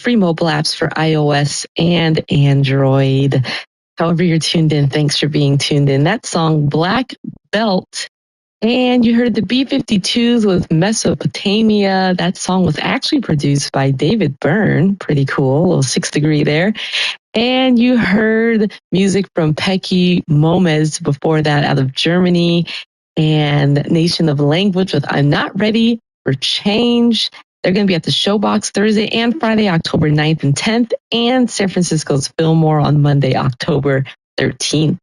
free mobile apps for iOS and Android. However you're tuned in, thanks for being tuned in. That song, Black Belt. And you heard the B-52s with Mesopotamia. That song was actually produced by David Byrne. Pretty cool, a little 6 Degree there. And you heard music from Peki Momez before that out of Germany, and Nation of Language with I'm Not Ready for Change. They're going to be at the Showbox Thursday and Friday, October 9th and 10th, and San Francisco's Fillmore on Monday, October 13th.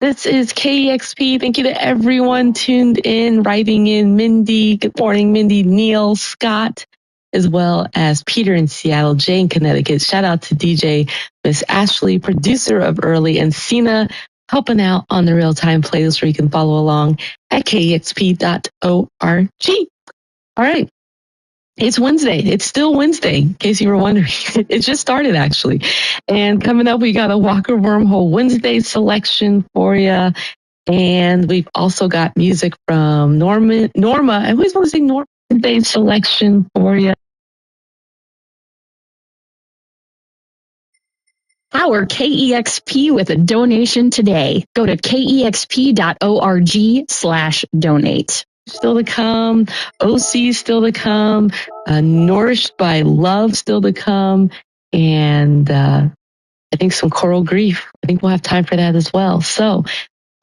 This is KEXP. Thank you to everyone tuned in, writing in. Mindy, good morning, Mindy, Neil, Scott, as well as Peter in Seattle, Jay in Connecticut. Shout out to DJ Miss Ashley, producer of Early, and Sina, helping out on the real-time playlist where you can follow along at kexp.org. All right. It's Wednesday. It's still Wednesday, in case you were wondering. It just started, actually. And coming up, we got a Walker Wormhole Wednesday selection for you. And we've also got music from Norma. I always want to say Norma Wednesday selection for you. Power KEXP with a donation today. Go to kexp.org/donate. Still to come, OC still to come, Nourished by Love still to come, and I think some Coral Grief. I think we'll have time for that as well. So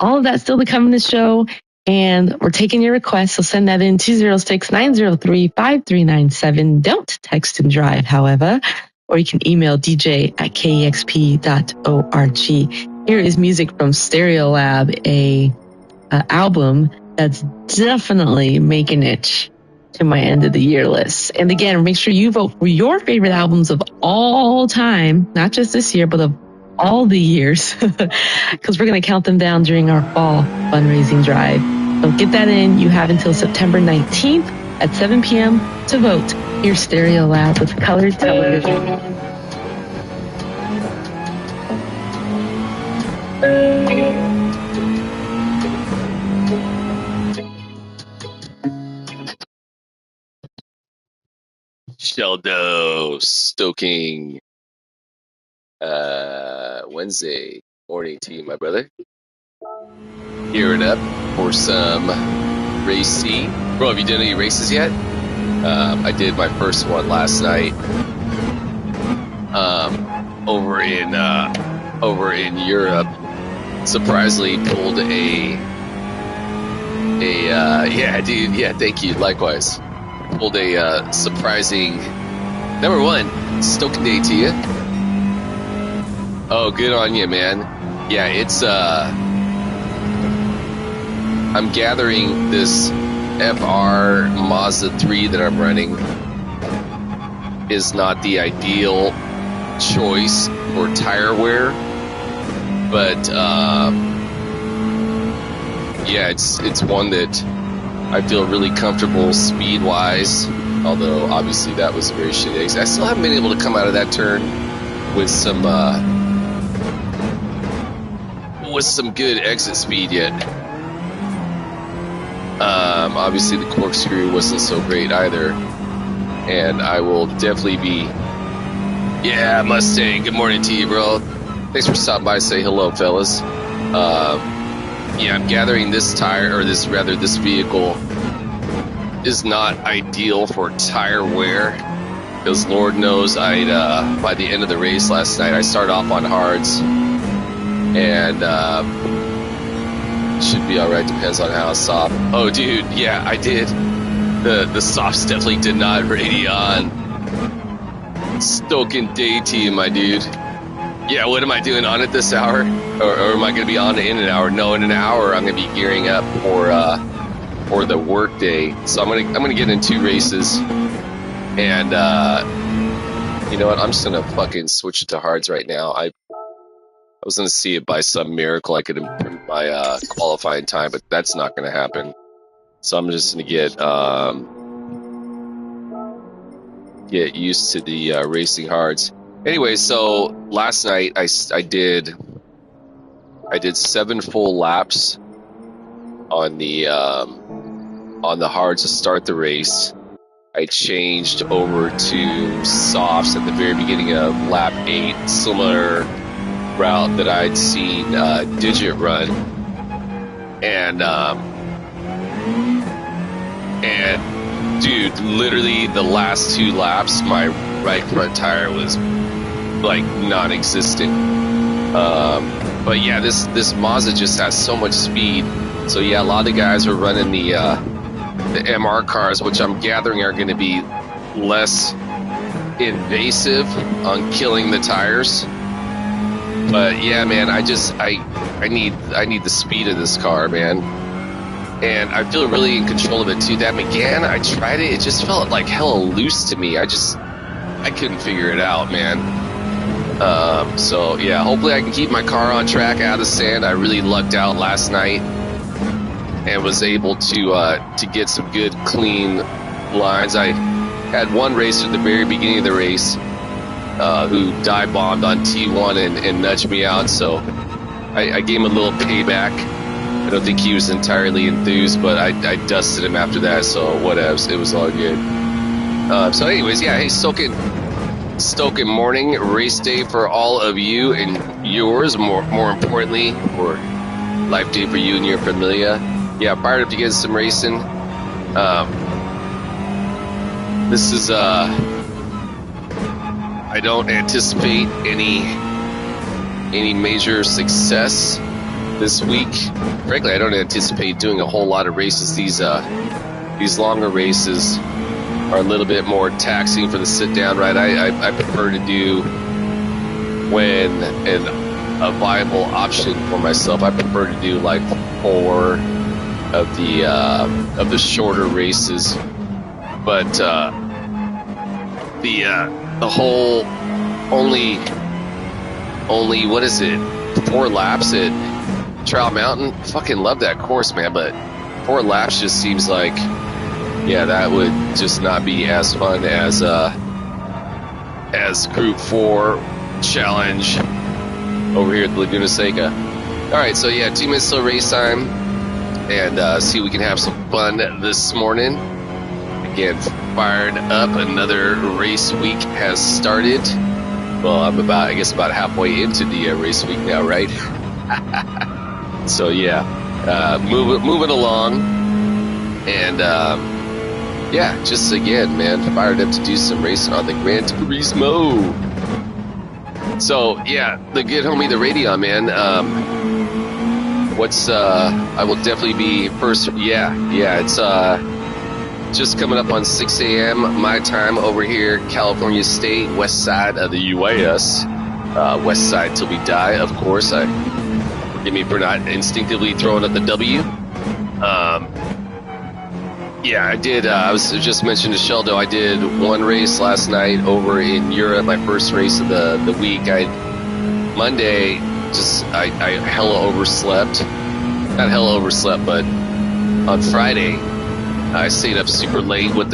all of that still to come in the show, and we're taking your requests, so send that in 206-903-5397. Don't text and drive, however, or you can email dj@kexp.org. Here is music from Stereolab, a album that's definitely making it to my end of the year list. And again, make sure you vote for your favorite albums of all time, not just this year, but of all the years, because we're going to count them down during our fall fundraising drive. So get that in. You have until September 19th at 7 p.m. to vote. Here's Stereolab with Colored Television. Sheldo stoking Wednesday morning to you, my brother. Gearing up for some racing. Bro, have you done any races yet? I did my first one last night. Over in Europe. Surprisingly pulled yeah, dude, yeah, thank you, likewise. Pulled a surprising number one stoking day to you. Oh, good on you, man. Yeah, it's I'm gathering this FR Mazda 3 that I'm running is not the ideal choice for tire wear, but yeah, it's one that I feel really comfortable speed-wise, although obviously that was a very shitty exit. I still haven't been able to come out of that turn with some good exit speed yet. Obviously the corkscrew wasn't so great either, and I will definitely be. Yeah, Mustang. Good morning to you, bro. Thanks for stopping by to say hello, fellas. Yeah, I'm gathering this tire, or this vehicle is not ideal for tire wear, because Lord knows by the end of the race last night, I started off on hards, and should be alright, depends on how soft. Oh, dude, yeah, I did. The softs definitely did not radion. Stoking day to you, my dude. Yeah, what am I doing on it this hour? Or am I going to be on it in an hour? No, in an hour I'm going to be gearing up for the work day. So I'm gonna get in 2 races, and you know what? I'm just gonna fucking switch it to hards right now. I was gonna see if by some miracle I could improve my qualifying time, but that's not gonna happen. So I'm just gonna get used to the racing hards. Anyway, so last night I did 7 full laps on the hards to start the race, I changed over to softs at the very beginning of lap 8, similar route that I'd seen Digit run. And dude, literally the last 2 laps, my right front tire was like non-existent. But yeah, this Mazda just has so much speed. So yeah, a lot of the guys are running the MR cars, which I'm gathering are going to be less invasive on killing the tires. But yeah, man, I need the speed of this car, man. And I feel really in control of it too. That Megane, I tried it. It just felt like hella loose to me. I couldn't figure it out, man. So yeah, hopefully I can keep my car on track out of the sand. I really lucked out last night and was able to get some good clean lines. I had one racer at the very beginning of the race who dive bombed on T1 and nudged me out, so I gave him a little payback. I don't think he was entirely enthused, but I dusted him after that, so whatevs. It was all good. So anyways, yeah, hey, Stoking morning, race day for all of you and yours, more importantly, or life day for you and your familia. Yeah, fired up to get some racing. This is, I don't anticipate any major success this week. Frankly, I don't anticipate doing a whole lot of races. These longer races are a little bit more taxing for the sit-down ride. I prefer to do when a viable option for myself. I prefer to do like 4 of the shorter races, but the whole only what is it, 4 laps at Trial Mountain? Fucking love that course, man, but 4 laps just seems like, yeah, that would just not be as fun as Group 4 challenge over here at the Laguna Seca. All right, so yeah, 2 minutes till race time, and see if we can have some fun this morning. Again, fired up. Another race week has started. Well, I'm about halfway into the race week now, right? So yeah, moving along, and yeah, just again, man, fired up to do some racing on the Gran Turismo. So yeah, the good homie, the Radeon, man. I will definitely be first. Yeah, it's just coming up on 6 a.m. my time over here, California State, west side of the U.S. West side till we die, of course. Forgive me for not instinctively throwing up the W. Yeah, I did. I was just mentioned to Sheldo, I did 1 race last night over in Europe, my first race of the week. Monday, I hella overslept. Not hella overslept, but on Friday, I stayed up super late with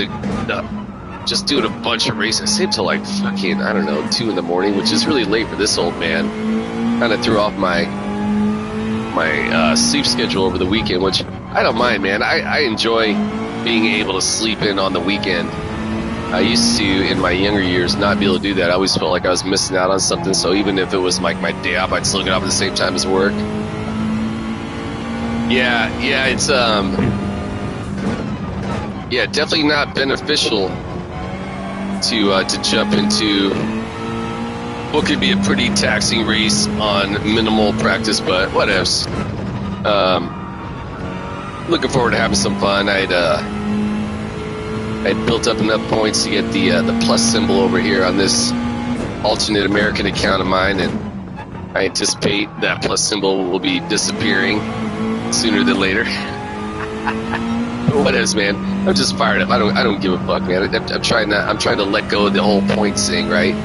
just doing a bunch of races. I stayed till like fucking, I don't know, 2 in the morning, which is really late for this old man. Kind of threw off my sleep schedule over the weekend, which I don't mind, man. I enjoy being able to sleep in on the weekend. I used to, in my younger years, not be able to do that. I always felt like I was missing out on something, so even if it was like my day off, I'd still get off at the same time as work. Yeah, it's yeah, definitely not beneficial to jump into what could be a pretty taxing race on minimal practice, but whatevs. Looking forward to having some fun. I'd built up enough points to get the plus symbol over here on this alternate American account of mine, and I anticipate that plus symbol will be disappearing sooner than later. Whatevs, man. I'm just fired up. I don't give a fuck, man. I'm trying to let go of the whole points thing, right?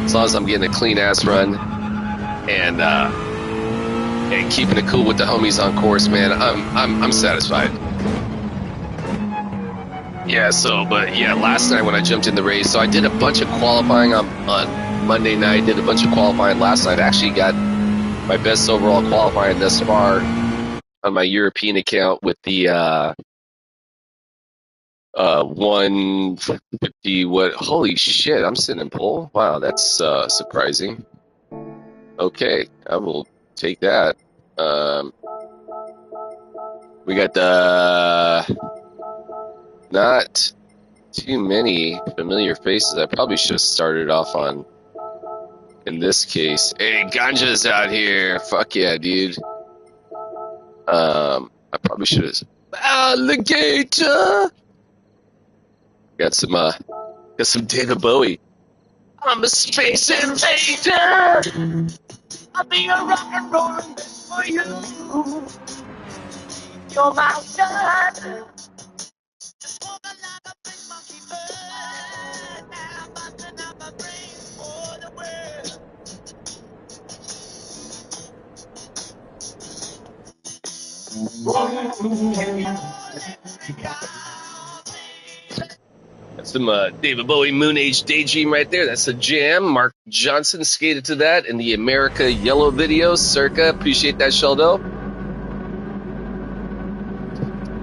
As long as I'm getting a clean ass run and keeping it cool with the homies on course, man, I'm satisfied. Yeah, but last night when I jumped in the race, so I did a bunch of qualifying on Monday night, did a bunch of qualifying last night. I actually got my best overall qualifying thus far on my European account with the 150. What? Holy shit! I'm sitting in pole. Wow, that's surprising. Okay, I will take that. We got not too many familiar faces. I probably should have started off on. In this case, hey, Ganja's out here. Fuck yeah, dude. I probably should have. Alligator. Got some David Bowie. I'm a space invader. I'll be a rock and roll for you. You're my son. Just walk like a big monkey bird. Now I'm busting out my brains for the world. That's some David Bowie Moon Age Daydream right there. That's a jam. Mark Johnson skated to that in the America Yellow video. Circa. Appreciate that, Sheldo.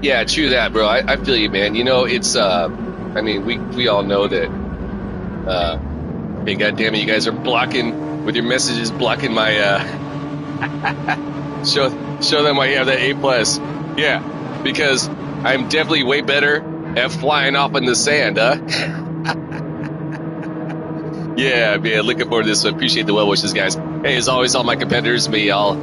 Yeah, true that, bro. I feel you, man. You know, it's, I mean, we all know that, hey, goddamn it, you guys are blocking, with your messages, blocking my, show them why you have that A+. Yeah, because I'm definitely way better at flying off in the sand, huh? Yeah, man, looking forward to this. I appreciate the well wishes, guys. Hey, as always, all my competitors, may all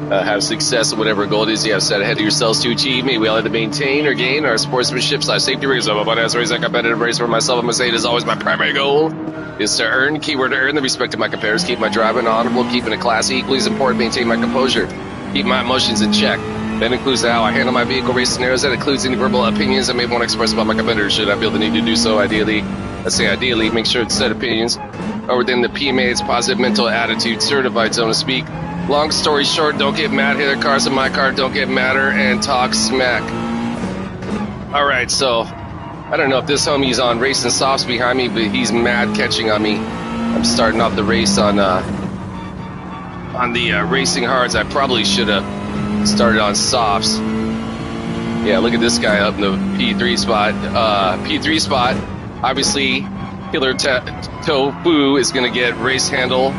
have success in whatever goal it is you have set ahead of yourselves to achieve. May we all have to maintain or gain our sportsmanship / safety records. I'm about to raise a competitive race for myself. I'm going to say it is always my primary goal is to earn, keyword to earn, the respect of my competitors, keep my driving honorable, keeping it classy, equally as important, maintain my composure, keep my emotions in check. That includes how I handle my vehicle race scenarios. That includes any verbal opinions I may want to express about my competitors. Should I feel the need to do so, ideally, make sure it's said opinions are within the PMA's positive mental attitude certified zone to speak. Long story short, don't get mad, hit their cars in my car, don't get madder, and talk smack. Alright, so, I don't know if this homie's on racing softs behind me, but he's mad catching on me. I'm starting off the race on the racing hards. I probably should have started on softs. Yeah, look at this guy up in the P3 spot. P3 spot, obviously, Killer Tofu is going to get race handle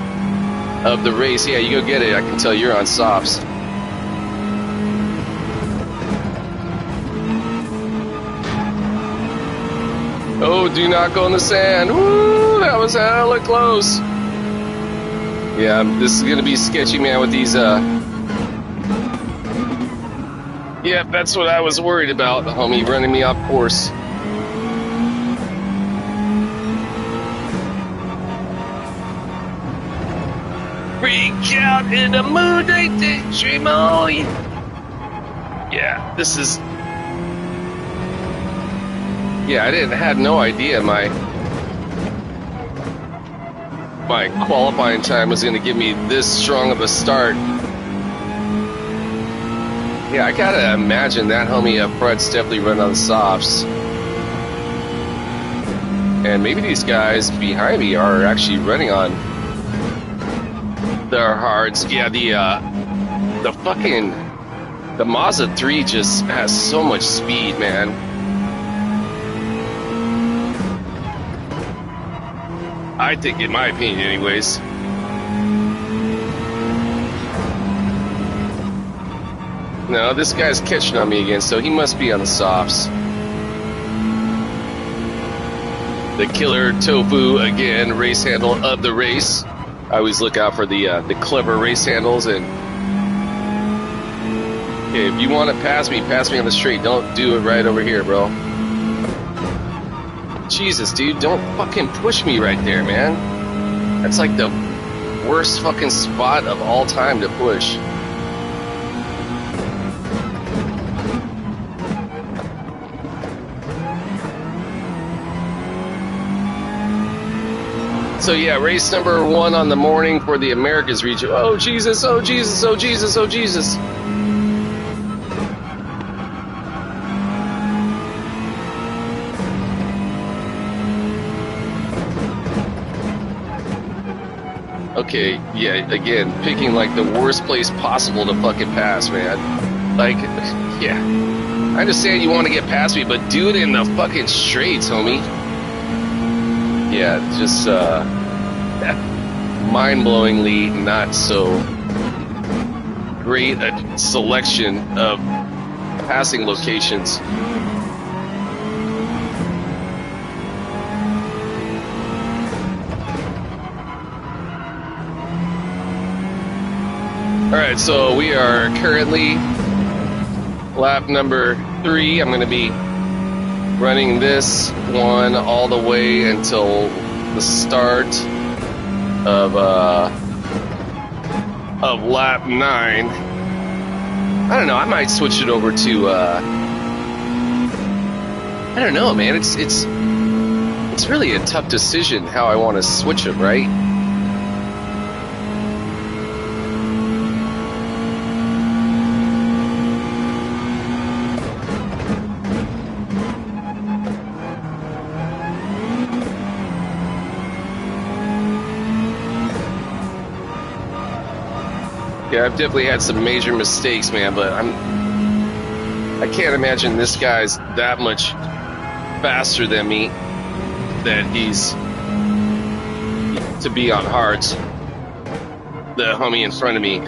of the race. Yeah, you go get it. I can tell you're on softs. Oh, do not go in the sand. Woo, that was hella close. Yeah, this is going to be sketchy, man, with these, yeah, that's what I was worried about, the homie running me off course. Freak out in the mood, they dream on. Yeah, this is. Yeah, I had no idea my qualifying time was going to give me this strong of a start. Yeah, I gotta imagine that homie up front's definitely running on the softs. And maybe these guys behind me are actually running on their hards. Yeah, the Mazda 3 just has so much speed, man. I think, in my opinion, anyways. No, this guy's catching on me again, so he must be on the softs. The Killer Tofu again, race handle of the race. I always look out for the clever race handles. And okay, if you want to pass me on the straight. Don't do it right over here, bro. Jesus, dude, don't fucking push me right there, man. That's like the worst fucking spot of all time to push. So yeah, race number 1 on the morning for the Americas region. Oh Jesus, oh Jesus, oh Jesus, oh Jesus. Okay, yeah, again, picking like the worst place possible to fucking pass, man. Like, yeah. I understand you want to get past me, but do it in the fucking straights, homie. Yeah, just mind-blowingly not so great a selection of passing locations. All right, so we are currently lap number 3. I'm going to be running this one all the way until the start of lap 9. I don't know. I might switch it over to. I don't know, man. It's really a tough decision how I want to switch them, right? Yeah, I've definitely had some major mistakes, man, but I can't imagine this guy's that much faster than me that he's to be on hards, the homie in front of me.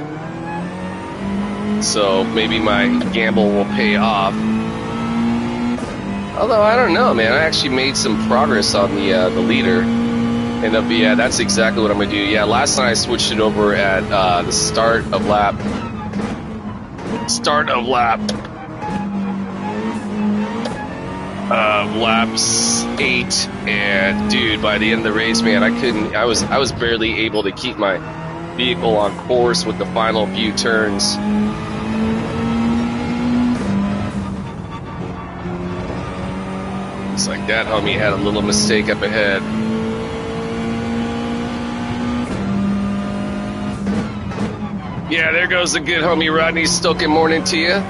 So maybe my gamble will pay off. Although I don't know, man, I actually made some progress on the leader. And yeah, that's exactly what I'm gonna do. Yeah, last night I switched it over at the start of lap 8, and dude, by the end of the race, man, I was barely able to keep my vehicle on course with the final few turns. It's like that homie had a little mistake up ahead. Yeah, there goes the good homie Rodney Stoken. Morning to you.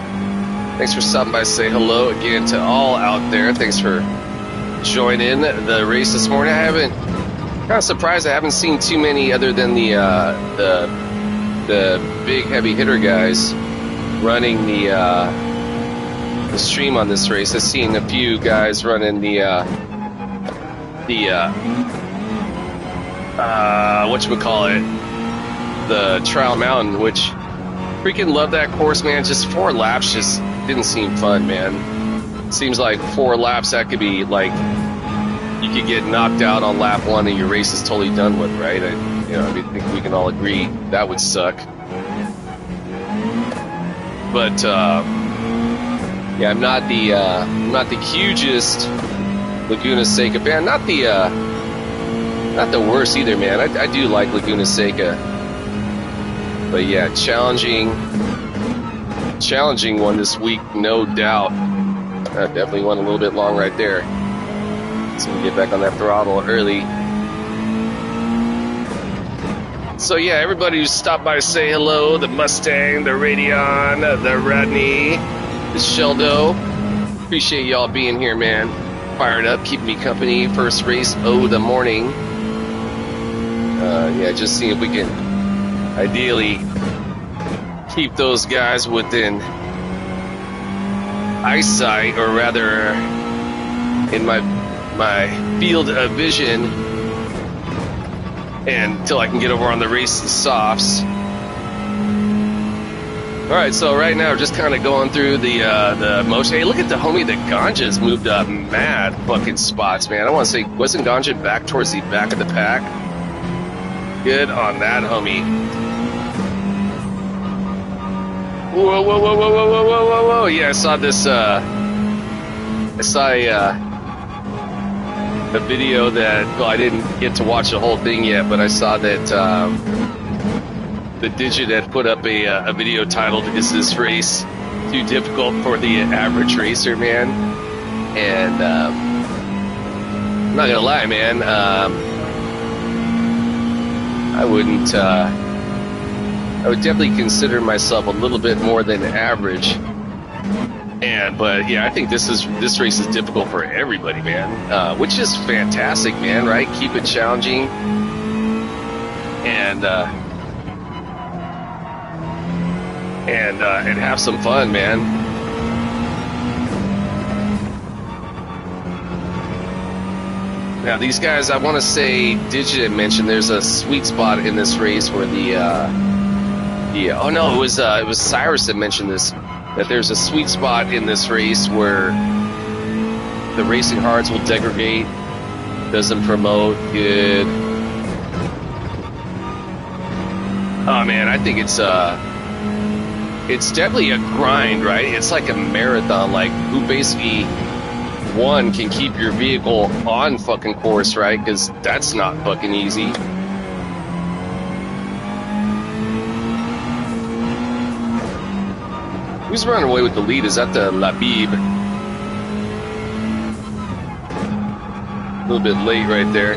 Thanks for stopping by. Say hello again to all out there. Thanks for joining the race this morning. Kind of surprised I haven't seen too many other than the big heavy hitter guys running the stream on this race. I've seen a few guys running the whatchamacallit, the Trial Mountain, which freaking love that course, man. Just 4 laps just didn't seem fun, man. Seems like 4 laps, that could be like, you could get knocked out on lap 1 and your race is totally done with, right? I think we can all agree that would suck. But yeah, I'm not the hugest Laguna Seca fan. Not the worst either, man. I do like Laguna Seca. But yeah, challenging one this week, no doubt. Definitely went a little bit long right there. So we get back on that throttle early. So yeah, everybody who stopped by to say hello, the Mustang, the Radeon, the Rodney, the Sheldo. Appreciate y'all being here, man. Fired up, keeping me company. First race of the morning. Yeah, just seeing if we can ideally keep those guys within eyesight, or rather in my field of vision, and until I can get over on the race softs. Alright, so right now we're just kind of going through the motion. Hey, look at the homie, the Ganja's moved up mad fucking spots, man. I want to say, wasn't Ganja back towards the back of the pack? Good on that homie. Whoa, whoa, whoa, whoa, whoa, whoa, whoa, whoa, whoa. Yeah, I saw this, a video that, well, I didn't get to watch the whole thing yet, but I saw that the Digit had put up a video titled, "Is This Race Too Difficult for the Average Racer, Man?" And I'm not gonna lie, man, I would definitely consider myself a little bit more than average. But yeah, I think this race is difficult for everybody, man. Which is fantastic, man, right? Keep it challenging and have some fun, man. Now these guys, I want to say, Digit mentioned there's a sweet spot in this race where oh no, it was Cyrus that mentioned this, that there's a sweet spot in this race where the racing hards will degrade, doesn't promote good. Oh man, I think it's definitely a grind, right? It's like a marathon, like who basically one can keep your vehicle on fucking course, right? Because that's not fucking easy. Who's running away with the lead? Is that the Labib? A little bit late right there.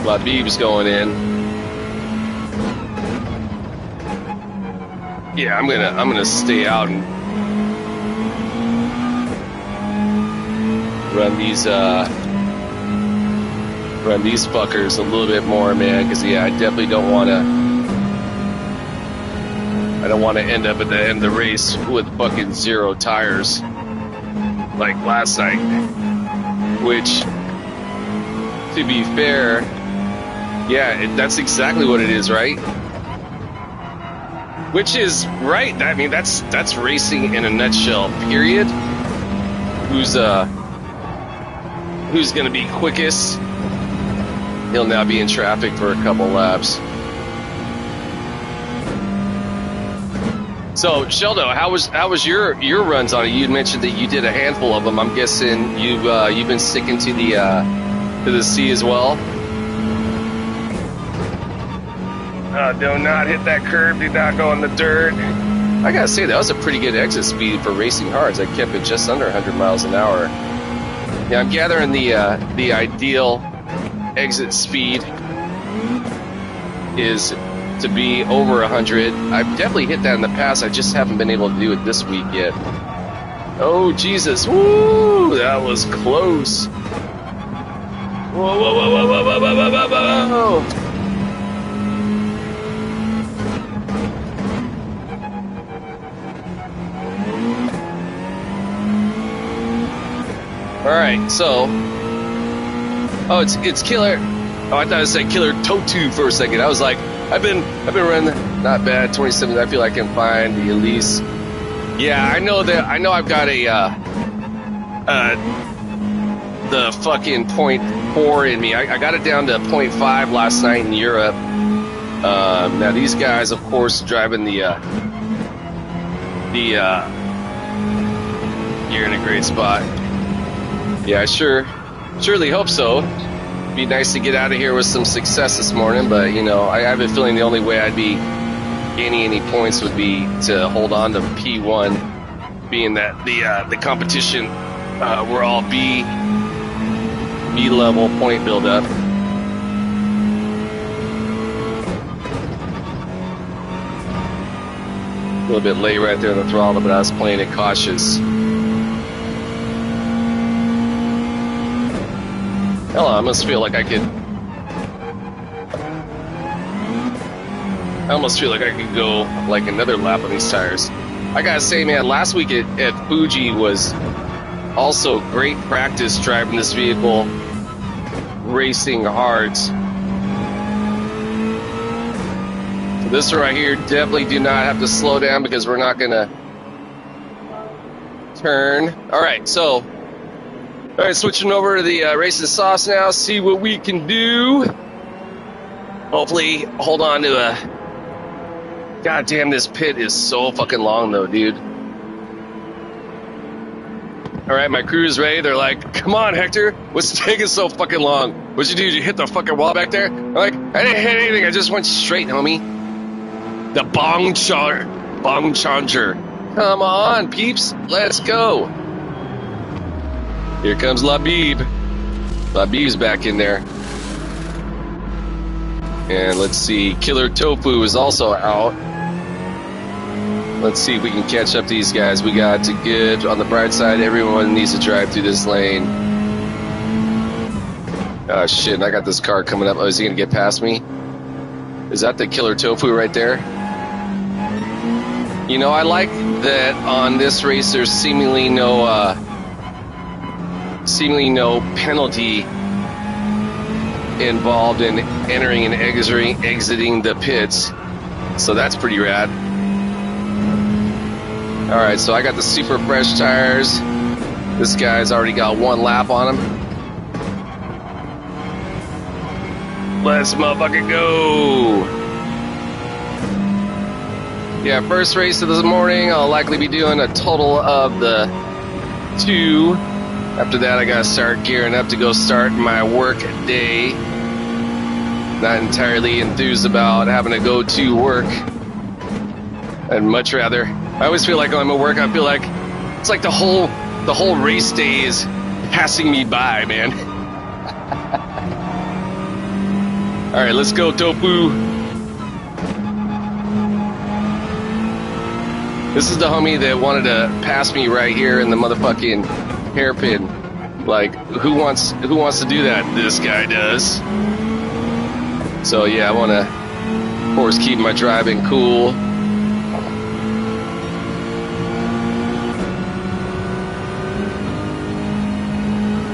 Labib's going in. Yeah, I'm gonna stay out and run these fuckers a little bit more, man. Because yeah, I definitely don't want to end up at the end of the race with fucking 0 tires like last night. Which, to be fair, yeah, that's exactly what it is, right? Which is right. I mean, that's racing in a nutshell. Period. Who's going to be quickest? He'll now be in traffic for a couple laps. So, Sheldo, how was your runs on it? You mentioned that you did a handful of them. I'm guessing you've been sticking to the sea as well. Do not hit that curb. Do not go on the dirt. I gotta say, that was a pretty good exit speed for racing hards. I kept it just under 100 miles an hour. Yeah, I'm gathering the ideal exit speed is to be over 100. I've definitely hit that in the past. I just haven't been able to do it this week yet. Oh, Jesus. Woo! That was close. Whoa, whoa, whoa, whoa, whoa, whoa, whoa, whoa, whoa. All right, so, it's Killer. Oh, I thought I said Killer Totu for a second. I was like, I've been running not bad 27. I feel like I can find the Elise. Yeah, I know I've got the fucking 0.4 in me. I got it down to 0.5 last night in Europe. Now these guys, of course, driving you're in a great spot. Yeah, I surely hope so. Be nice to get out of here with some success this morning, but you know, I have a feeling the only way I'd be gaining any points would be to hold on to P1, being that the competition we're all B level point build up. A little bit late right there in the throttle, but I was playing it cautious. Hell, I almost feel like I could go like another lap on these tires. I gotta say, man, last week at Fuji was also great practice driving this vehicle, racing hard. So this one right here, definitely do not have to slow down because we're not gonna turn. All right, so. All right, switching over to the racing sauce now, see what we can do. Hopefully, hold on to a... God damn, this pit is so fucking long, though, dude. All right, my crew is ready. They're like, come on, Hector. What's taking so fucking long? What'd you do? Did you hit the fucking wall back there? I'm like, I didn't hit anything. I just went straight, homie. The bong changer. Come on, peeps. Let's go. Here comes Labib. Labib's back in there. And let's see, Killer Tofu is also out. Let's see if we can catch up to these guys. We got to good. On the bright side, everyone needs to drive through this lane. Oh shit, I got this car coming up. Oh, is he gonna get past me? Is that the Killer Tofu right there? You know, I like that on this race there's seemingly no penalty involved in entering and exiting the pits. So that's pretty rad. All right, so I got the super fresh tires. This guy's already got one lap on him. Let's motherfucking go. Yeah, first race of the morning. I'll likely be doing a total of the 2. After that, I gotta start gearing up to go start my work day. Not entirely enthused about having to go to work. I'd much rather. I always feel like when I'm at work, I feel like it's like the whole race day is passing me by, man. All right, let's go, Tofu. This is the homie that wanted to pass me right here in the motherfucking hairpin. Like, who wants to do that? This guy does. So yeah, I want to, of course, keep my driving cool.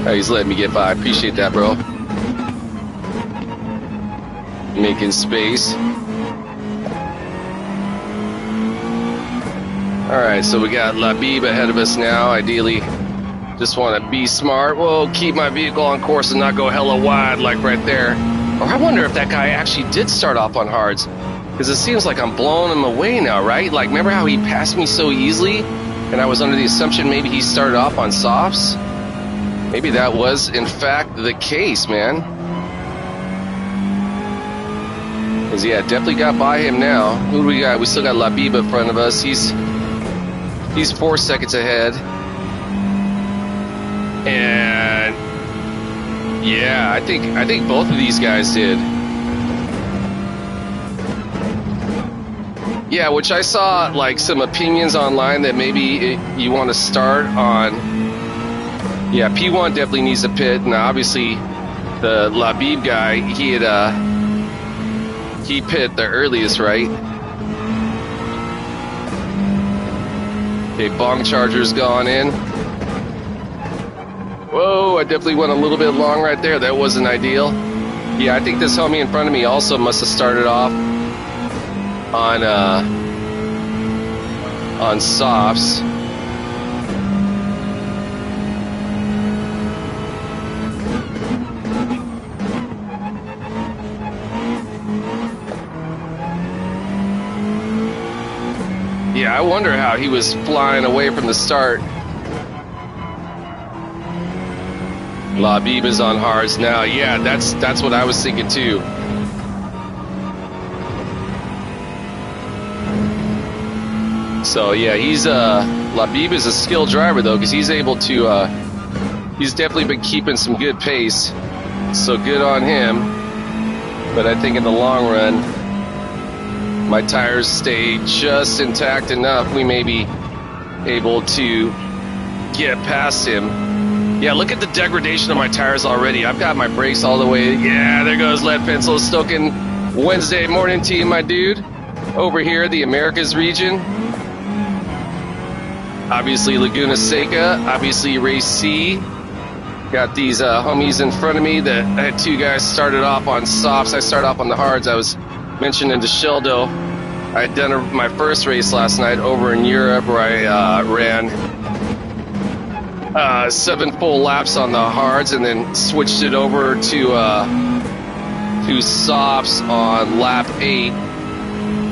Oh, he's letting me get by. I appreciate that, bro. Making space. Alright, so we got Labib ahead of us now. Ideally, just want to be smart. Well, keep my vehicle on course and not go hella wide like right there. Or I wonder if that guy actually did start off on hards. Because it seems like I'm blowing him away now, right? Like, remember how he passed me so easily? And I was under the assumption maybe he started off on softs? Maybe that was, in fact, the case, man. Because, yeah, definitely got by him now. Who do we got? We still got Labib in front of us. He's 4 seconds ahead. And, yeah, I think both of these guys did. Yeah, which I saw, like, some opinions online that maybe you want to start on. Yeah, P1 definitely needs a pit. Now, obviously, the Labib guy, he pit the earliest, right? Okay, bong charger's gone in. Whoa, I definitely went a little bit long right there. That wasn't ideal. Yeah, I think this homie in front of me also must have started off on softs. Yeah, I wonder how he was flying away from the start. Labib is on hards now. Yeah, that's what I was thinking too. So yeah, Labib is a skilled driver though, because he's able to. He's definitely been keeping some good pace. So good on him. But I think in the long run, my tires stay just intact enough. We may be able to get past him. Yeah, look at the degradation of my tires already. I've got my brakes all the way. Yeah, there goes Lead Pencil stoking Wednesday morning to you, my dude. Over here, the Americas region. Obviously, Laguna Seca. Obviously, Race C. Got these homies in front of me that I had 2 guys started off on softs. I started off on the hards. I was mentioning to Sheldo, I had done my first race last night over in Europe where I ran 7 full laps on the hards and then switched it over to softs on lap 8.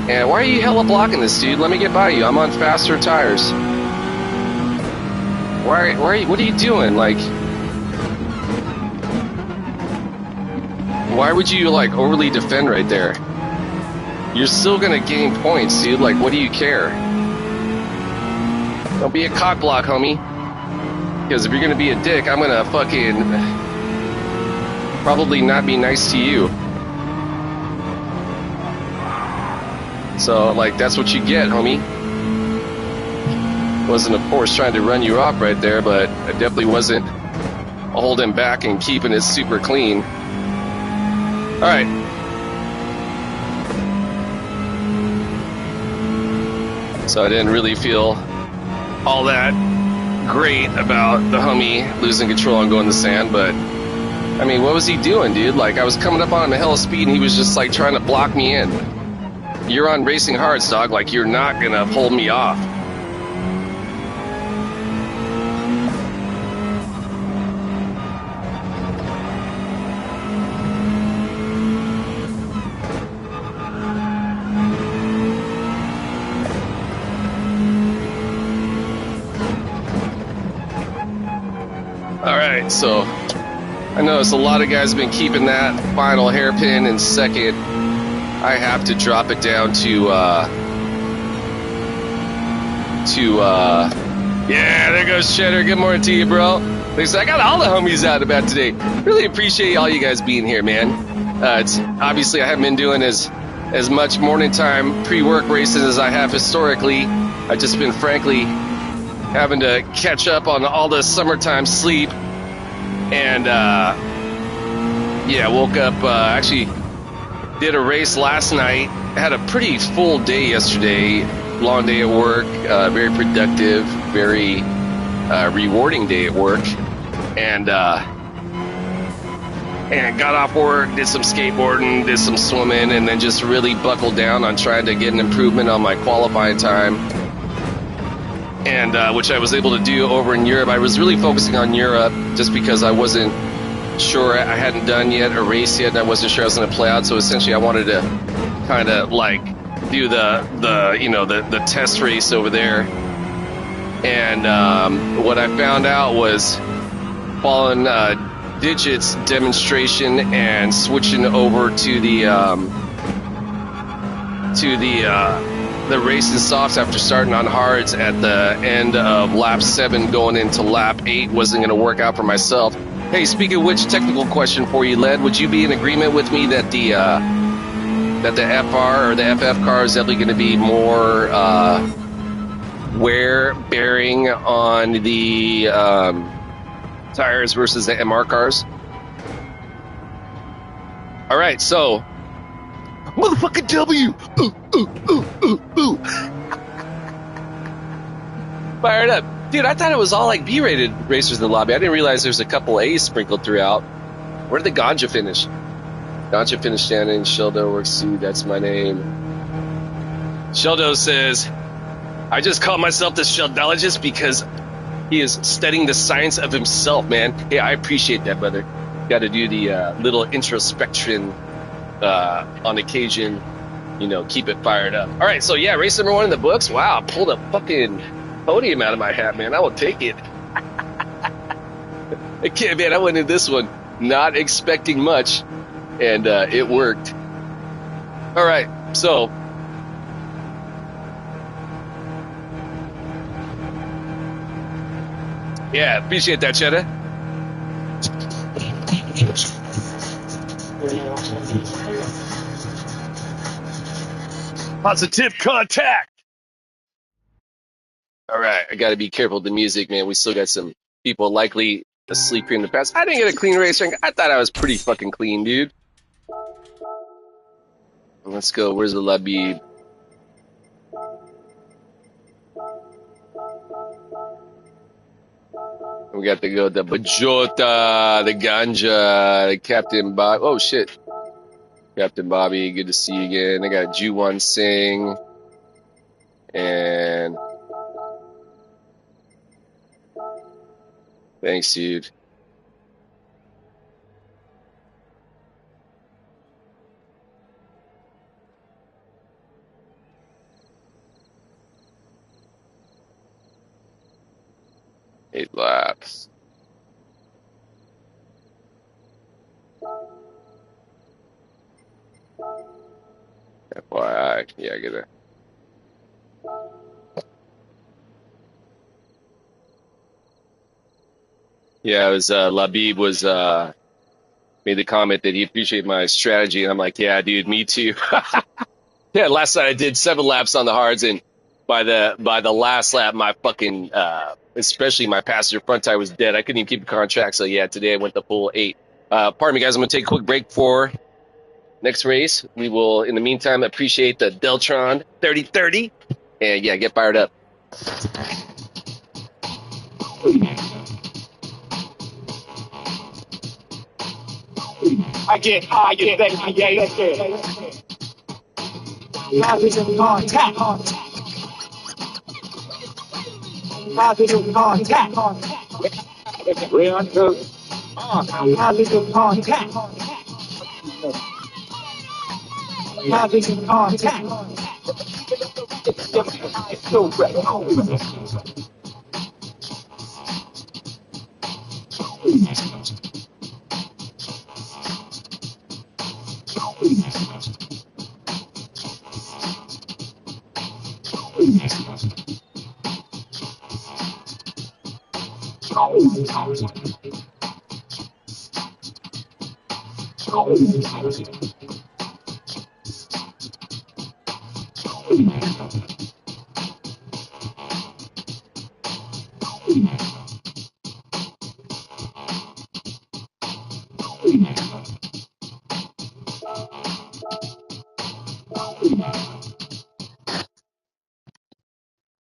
And why are you hella blocking this, dude? Let me get by you. I'm on faster tires. What are you doing? Like, why would you like overly defend right there? You're still gonna gain points, dude. Like, what do you care? Don't be a cock block, homie. Because if you're gonna be a dick, I'm gonna fucking probably not be nice to you. So, like, that's what you get, homie. Wasn't, of course, trying to run you off right there, but I definitely wasn't holding back and keeping it super clean. All right. So I didn't really feel all that great about the homie losing control and going to the sand, but I mean, what was he doing, dude? Like, I was coming up on him at hella speed, and he was just, like, trying to block me in. You're on Racing Hearts, dog. Like, you're not gonna hold me off. All right, so I noticed a lot of guys have been keeping that final hairpin in second. I have to drop it down to yeah, there goes Cheddar. Good morning to you, bro. Listen, I got all the homies out about today. Really appreciate all you guys being here, man. It's obviously I haven't been doing as much morning time pre-work racing as I have historically. I've just been frankly having to catch up on all the summertime sleep, and yeah, woke up actually did a race last night. Had a pretty full day yesterday. Long day at work. Very productive. Very rewarding day at work. And got off work. Did some skateboarding. Did some swimming. And then just really buckled down on trying to get an improvement on my qualifying time. And which I was able to do over in Europe. I was really focusing on Europe just because I wasn't sure. I hadn't done yet a race yet, and I wasn't sure I was going to play out. So essentially, I wanted to kind of like do the test race over there. And what I found out was following Digit's demonstration and switching over to the racing softs after starting on hards at the end of lap 7 going into lap 8 wasn't going to work out for myself. Hey, speaking of which, technical question for you, Led. Would you be in agreement with me that the FR or the FF car is definitely going to be more wear bearing on the tires versus the MR cars? All right, so motherfucking W. Fired up. Dude, I thought it was all like B-rated racers in the lobby. I didn't realize there's a couple A's sprinkled throughout. Where did the Ganja finish? Ganja finished standing. Sheldo works too. That's my name. Sheldo says, I just call myself the Sheldologist because he is studying the science of himself, man. Hey, I appreciate that, brother. Got to do the little introspection on occasion, keep it fired up. All right, so yeah, race number 1 in the books. Wow, I pulled a fucking podium out of my hat, man. I will take it. Man, I went in this one not expecting much, and it worked. All right, so yeah, appreciate that, Cheddar. Positive contact. All right, I got to be careful with the music, man. We still got some people likely asleep here in the past. I didn't get a clean race ring. I thought I was pretty fucking clean, dude. Let's go. Where's the Labib? We got to go the Bajota, the Ganja, the Captain Bob. Oh, shit. Captain Bobby, good to see you again. I got Juwan Singh. And thanks, dude. Eight laps. FYI, yeah, I get it. Yeah, it was Labib was made the comment that he appreciated my strategy, and I'm like, yeah, dude, me too. Yeah, last night I did 7 laps on the hards, and by the last lap, my fucking especially my passenger front tire was dead. I couldn't even keep a car on track. So yeah, today I went the full 8. Pardon me, guys. I'm gonna take a quick break for next race. We will, in the meantime, appreciate the Deltron 3030, and yeah, get fired up. I get higher than created. Positive contact. Positive contact. We're on to positive contact. Positive contact. So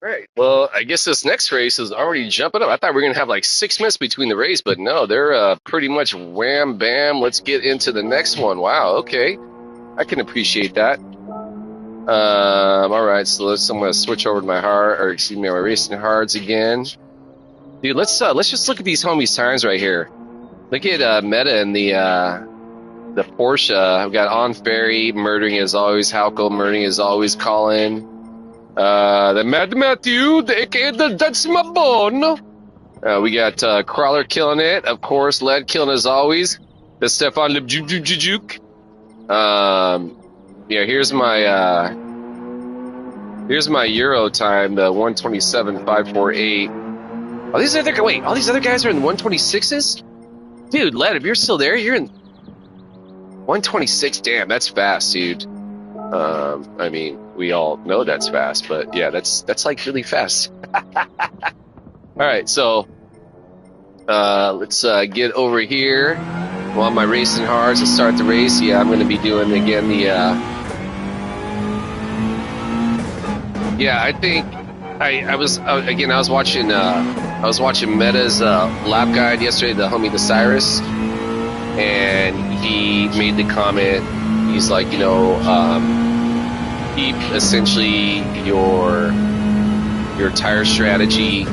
All right. Well, I guess this next race is already jumping up. I thought we were going to have like 6 minutes between the race, but no, they're pretty much wham bam. Let's get into the next one. Wow. Okay. I can appreciate that. All right. So I'm going to switch over to my my racing hards again. Dude, let's just look at these homies' times right here. Look at Meta and the Porsche. I've got On Ferry murdering as always, Halco murdering as always, Colin. The Mad Matthew, aka That's My Bone. We got Crawler killing it, of course. Led killing as always. The Stefan Libjujuk. Yeah, here's my Euro time, the 1:27.548. All these other guys are in the 1:26s? Dude, Led, if you're still there, you're in 1:26. Damn, that's fast, dude. I mean, we all know that's fast, but yeah, that's like really fast. All right, so let's get over here. While my racing hards to start the race, yeah, I'm going to be doing again the. Yeah, I think I was watching Meta's lap guide yesterday, the homie the Cyrus, and he made the comment. He's like, keep essentially your tire strategy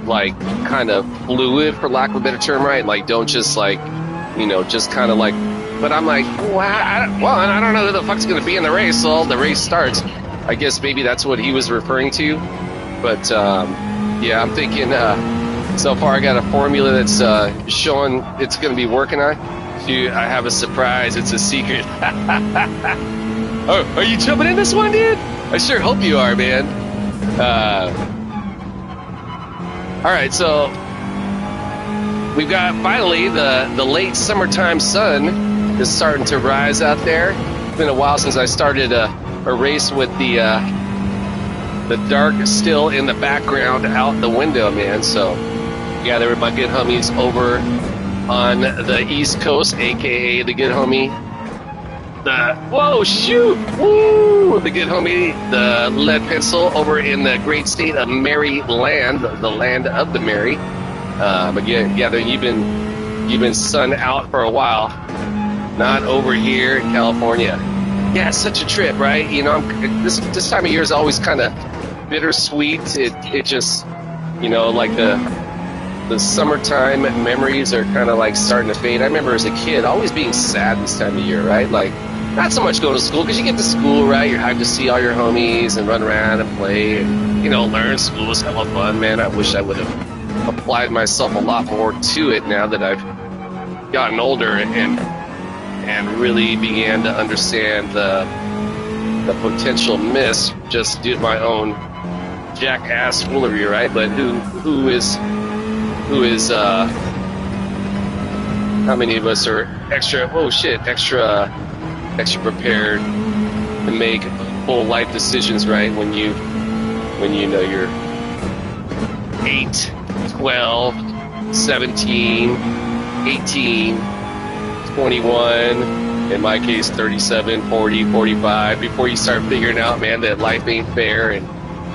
like kind of fluid, for lack of a better term, right? Like, don't just just kind of like. But I'm like, I don't know who the fuck's gonna be in the race. So the race starts. I guess maybe that's what he was referring to. But yeah, I'm thinking. So far, I got a formula that's showing it's gonna be working on. Dude, I have a surprise. It's a secret. Oh, are you jumping in this one, dude? I sure hope you are, man. All right, so we've got finally the late summertime sun is starting to rise out there. It's been a while since I started a race with the dark still in the background out the window, man. So yeah, there were my good homies over on the East Coast, aka the good homie. The good homie, the Lead Pencil over in the great state of Maryland, the land of the Mary. But yeah, you've been sun out for a while, not over here in California. Yeah, it's such a trip, right? This time of year is always kind of bittersweet. It just, like the summertime memories are kind of like starting to fade. I remember as a kid always being sad this time of year, right? Like, not so much going to school, because you get to school, right? You're hyped to see all your homies and run around and play and, learn. School was hella fun, man. I wish I would have applied myself a lot more to it now that I've gotten older and really began to understand the potential miss just due to my own jackass foolery, right? But who is how many of us are extra prepared to make full life decisions, right? When you know you're 8, 12, 17, 18, 21, in my case 37, 40, 45, before you start figuring out, man, that life ain't fair and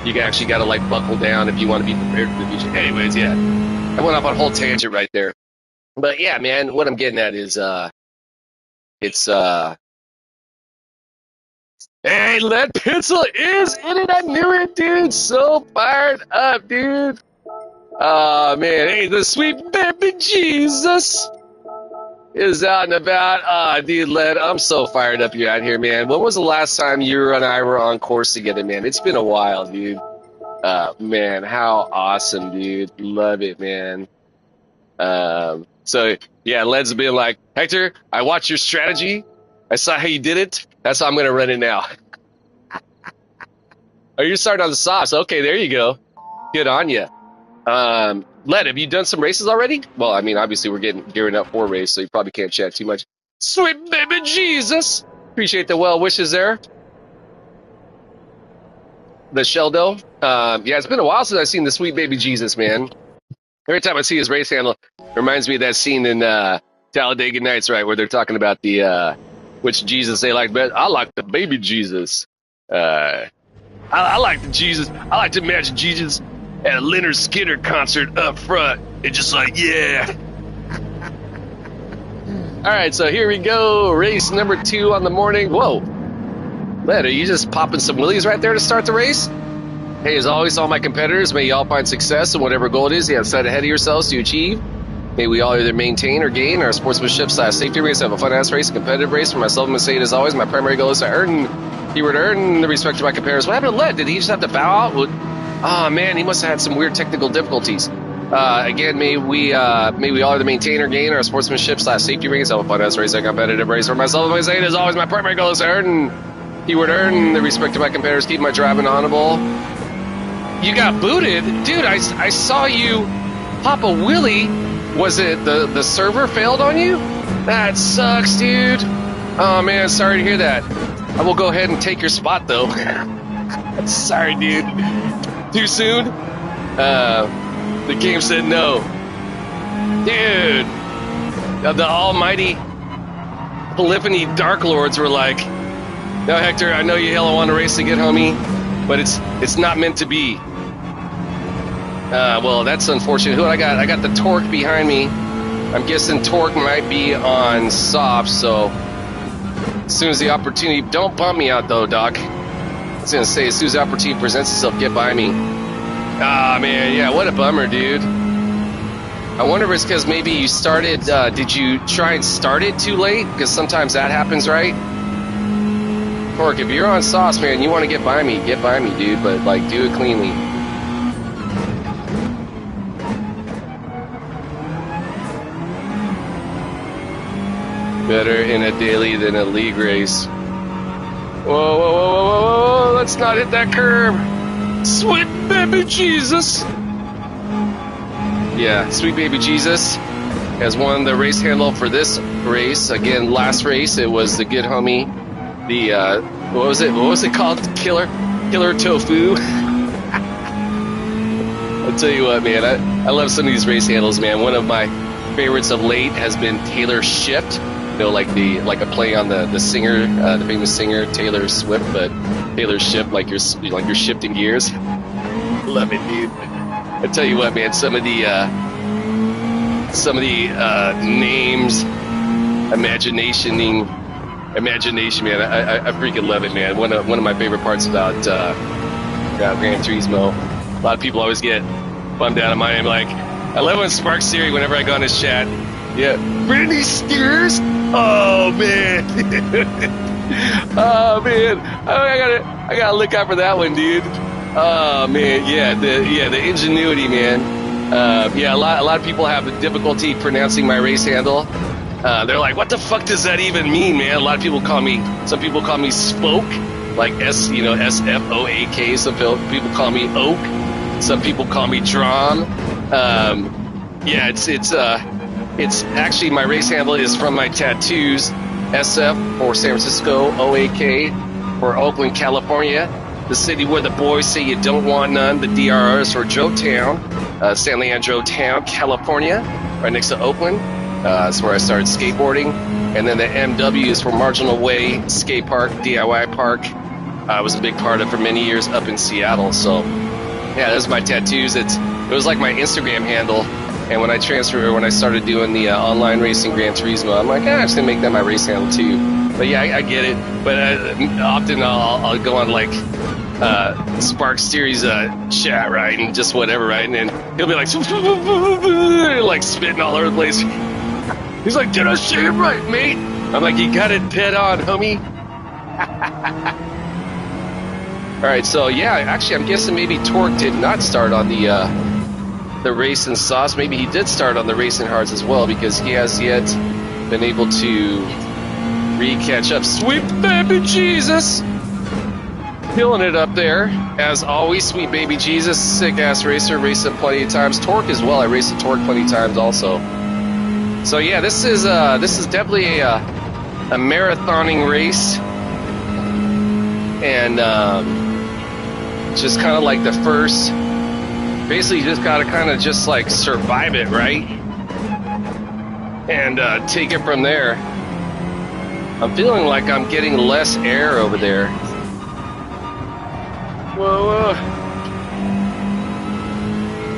you actually got to like buckle down if you want to be prepared for the future. Anyways, yeah, I went off on a whole tangent right there. But yeah, man, what I'm getting at is it's hey, lead pencil is in it. I knew it, dude. So fired up, dude. Man, hey, the sweet baby Jesus is out and about. Dude, Led, I'm so fired up you're out here, man. When was the last time you and I were on course together, man? It's been a while, dude. Man, how awesome, dude. Love it, man. So yeah, Led's been like, Hector, I watched your strategy. I saw how you did it. That's how I'm gonna run it now. Oh, you're starting on the sauce. Okay, there you go. Good on you. Led, have you done some races already? Well, I mean, obviously we're gearing up for a race, so you probably can't chat too much. Sweet baby Jesus. Appreciate the well wishes there. The Sheldo. Yeah, it's been a while since I've seen the sweet baby Jesus, man. Every time I see his race handle, it reminds me of that scene in Talladega Nights, right, where they're talking about the which Jesus they like best. I like the baby Jesus. I like the Jesus. I like to imagine Jesus at a Leonard Skinner concert up front and just like, yeah. All right, so here we go. Race number 2 on the morning. Whoa. Led, are you just popping some willies right there to start the race? Hey, as always, all my competitors, may you all find success in whatever goal it is you have set ahead of yourselves to achieve. May we all either maintain or gain our sportsmanship / safety race, have a fun-ass race, a competitive race. For myself, I'm going to say it as always, my primary goal is to earn the respect of my competitors. What happened to Led? Did he just have to bow out? Oh, man, he must have had some weird technical difficulties. Again, may we all either maintain or gain our sportsmanship / safety race, have a fun-ass race, a competitive race. For myself, I'm going to say it as always, my primary goal is to earn the respect of my competitors, keep my driving honorable. You got booted? Dude, I saw you pop a wheelie. Was it the server failed on you? That sucks, dude. Oh, man, sorry to hear that. I will go ahead and take your spot, though. Sorry, dude. Too soon? The game said no. Dude. The almighty Polyphony Dark Lords were like, no, Hector, I know you hella want to race to get homie, but it's not meant to be. Well, that's unfortunate. Who I got? I got the Torque behind me. I'm guessing Torque might be on soft, so as soon as the opportunity... Don't bump me out, though, Doc. I was going to say, as soon as the opportunity presents itself, get by me. Ah, man, yeah, what a bummer, dude. I wonder if it's because maybe you started... did you try and start it too late? Because sometimes that happens, right? Torque, if you're on sauce, man, you want to get by me, dude, but, like, do it cleanly. Better in a daily than a league race. Whoa, whoa, whoa, whoa, whoa, whoa, let's not hit that curb. Sweet baby Jesus. Yeah, sweet baby Jesus has won the race handle for this race. Again, last race, it was the good homie. The, what was it called? Killer Tofu. I'll tell you what, man, I love some of these race handles, man. One of my favorites of late has been Taylor Shift. You know, like a play on the singer, the famous singer Taylor Swift, but Taylor Shift, like you're shifting gears. Love it, dude. I tell you what, man, some of the names, imagination, man. I freaking love it, man. One of my favorite parts about Gran Turismo. A lot of people always get bummed out of my name. Like, I love when Sparks Siri, whenever I go on his chat. Yeah, Britney Spears. Oh man. Oh man. I gotta look out for that one, dude. Oh man, yeah, the ingenuity, man. Yeah, a lot of people have difficulty pronouncing my race handle. They're like, what the fuck does that even mean, man? Some people call me Spoke, like SFOAK. Some people call me Oak. Some people call me Drom. Yeah, it's actually, my race handle is from my tattoos. SF for San Francisco, OAK for Oakland, California, the city where the boys say you don't want none. The DRR is for Joetown, San Leandro Town, California, right next to Oakland. That's where I started skateboarding. And then the MW is for Marginal Way Skate Park, DIY Park. I was a big part of it for many years up in Seattle. So, yeah, those are my tattoos. It was like my Instagram handle. And when I started doing the online racing Gran Turismo, I'm like, I'm just gonna make that my race handle too. But yeah, I get it. But often I'll go on like Spark Series chat, right, and just whatever, right, and then he'll be like, like spitting all over the place. He's like, did I say it right, mate? I'm like, you got it dead on, homie. All right, so yeah, actually, I'm guessing maybe Torque did not start on the racing sauce. Maybe he did start on the racing hards as well, because he has yet been able to catch up. Sweet baby Jesus, killing it up there as always. Sweet baby Jesus, sick ass racer, raced him plenty of times. Torque as well. I raced the Torque plenty of times also. So yeah, this is definitely a marathoning race, and just kind of like the first. Basically, you just gotta kind of just like survive it, right, and take it from there. I'm feeling like I'm getting less air over there. Whoa.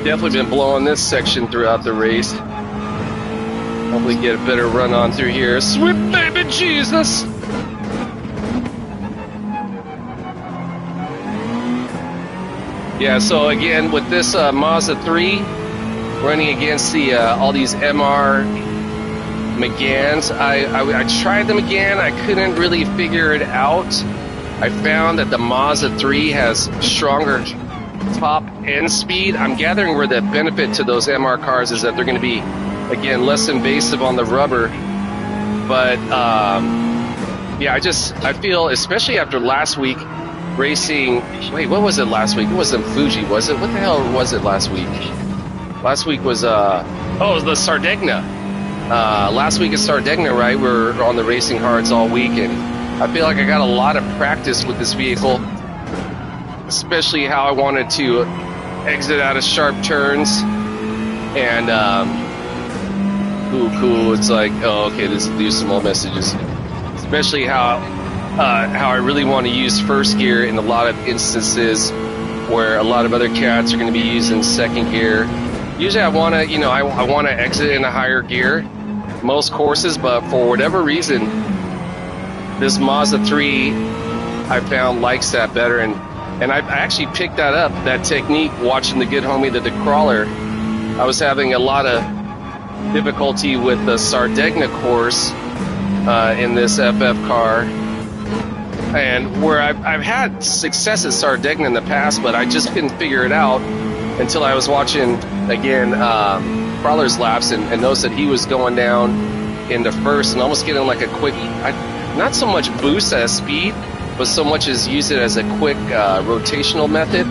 Definitely been blowing this section throughout the race. Hopefully get a better run on through here. Sweet baby Jesus! Yeah, so again, with this Mazda 3, running against the all these MR Megans, I tried them again. I couldn't really figure it out. I found that the Mazda 3 has stronger top end speed. I'm gathering where the benefit to those MR cars is that they're going to be, again, less invasive on the rubber. But yeah, I feel, especially after last week racing. Wait, what was it last week? It wasn't Fuji, was it? What the hell was it last week? Last week was it was the Sardegna. Last week at Sardegna, right? We're on the racing hards all week, and I feel like I got a lot of practice with this vehicle, especially how I wanted to exit out of sharp turns. And cool. It's like, oh, okay, these some more messages. Especially how I really want to use first gear in a lot of instances where a lot of other cats are going to be using second gear. Usually I want to, I want to exit in a higher gear most courses, but for whatever reason, this Mazda 3 I found likes that better, and I actually picked that technique watching the good homie the Crawler. I was having a lot of difficulty with the Sardegna course in this FF car, and where I've had success at Sardegna in the past, but I just couldn't figure it out until I was watching again Crawler's laps and noticed that he was going down in the first and almost getting like a quick, not so much boost at speed, but so much as use it as a quick rotational method.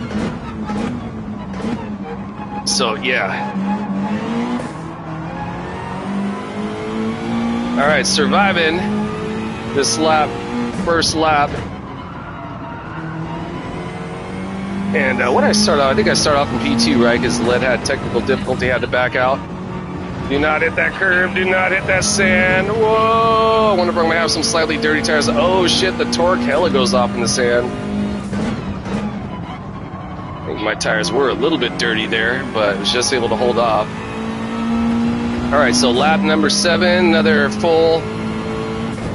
So yeah. All right, surviving this lap, first lap. And what did I start off? I think I started off in P2, right? Because the lead had technical difficulty, had to back out. Do not hit that curve. Do not hit that sand. Whoa! I wonder if I'm going to have some slightly dirty tires. Oh, shit, the torque hella goes off in the sand. I think my tires were a little bit dirty there, but I was just able to hold off. All right, so lap number 7, another full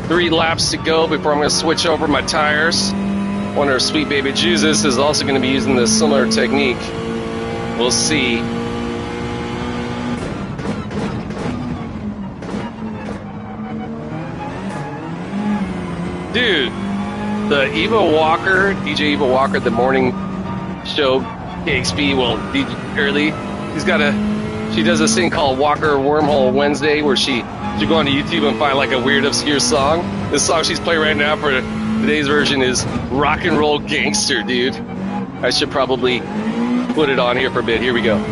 3 laps to go before I'm going to switch over my tires. Wonder if Sweet Baby Jesus is also going to be using this similar technique. We'll see. Dude, the Eva Walker, DJ Eva Walker, the morning show KXP, well, DJ early, she does this thing called Walker Wormhole Wednesday, where she go onto YouTube and find like a weird obscure song. This song she's playing right now for today's version is Rock and Roll Gangster, dude. I should probably put it on here for a bit. Here we go.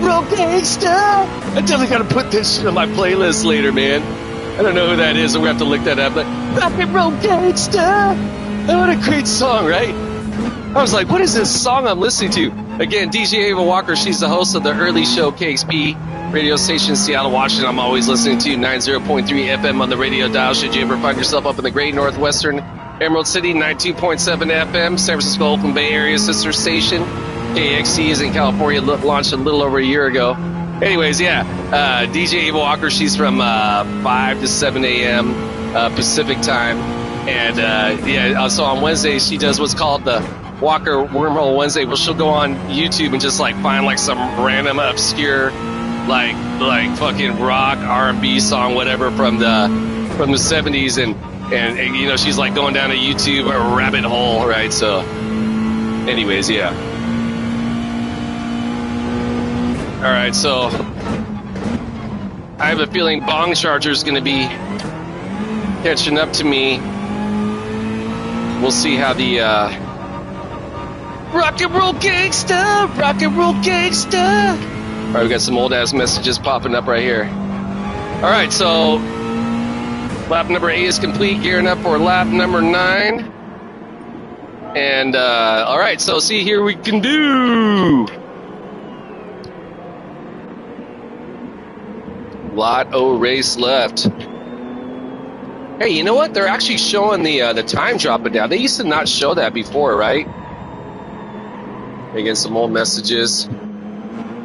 Real gangsta. I definitely gotta put this shit on my playlist later, man. I don't know who that is, so we have to look that up. But rock and roll gangsta. Oh, what a great song, right? I was like, what is this song I'm listening to? Again, DJ Ava Walker, she's the host of the Early Show KXP radio station in Seattle, Washington. I'm always listening to 90.3 FM on the radio dial. Should you ever find yourself up in the great northwestern Emerald City, 92.7 FM, San Francisco, Oakland Bay Area sister station. KXC is in California, launched a little over a year ago. Anyways, yeah, DJ Ava Walker, she's from 5 to 7 a.m. Pacific time. And, so on Wednesdays, she does what's called the Walker Wormhole Wednesday. Well, she'll go on YouTube and just, find, some random obscure, fucking rock, R&B song, whatever, from the 70s. And she's, going down a YouTube rabbit hole, right? So, anyways, yeah. All right, so I have a feeling Bong Charger's going to be catching up to me. We'll see how the rock and roll gangsta. All right, we got some old ass messages popping up right here. All right, so lap number 8 is complete. Gearing up for lap number 9. And all right, so see here we can do. Lot O race left. Hey, you know what? They're actually showing the time dropping down. They used to not show that before, right? Again, some old messages.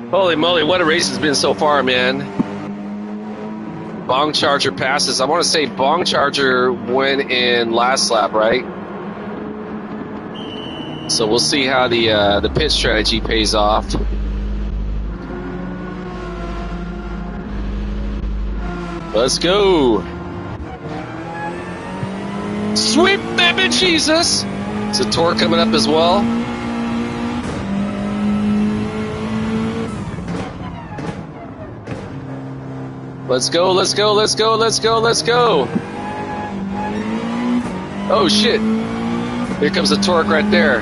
Holy moly, what a race it's been so far, man. Bong Charger passes. I want to say Bong Charger went in last lap, right? So we'll see how the pit strategy pays off. Let's go. Sweet baby Jesus. It's a tour coming up as well. Let's go. Oh, shit. Here comes the torque right there.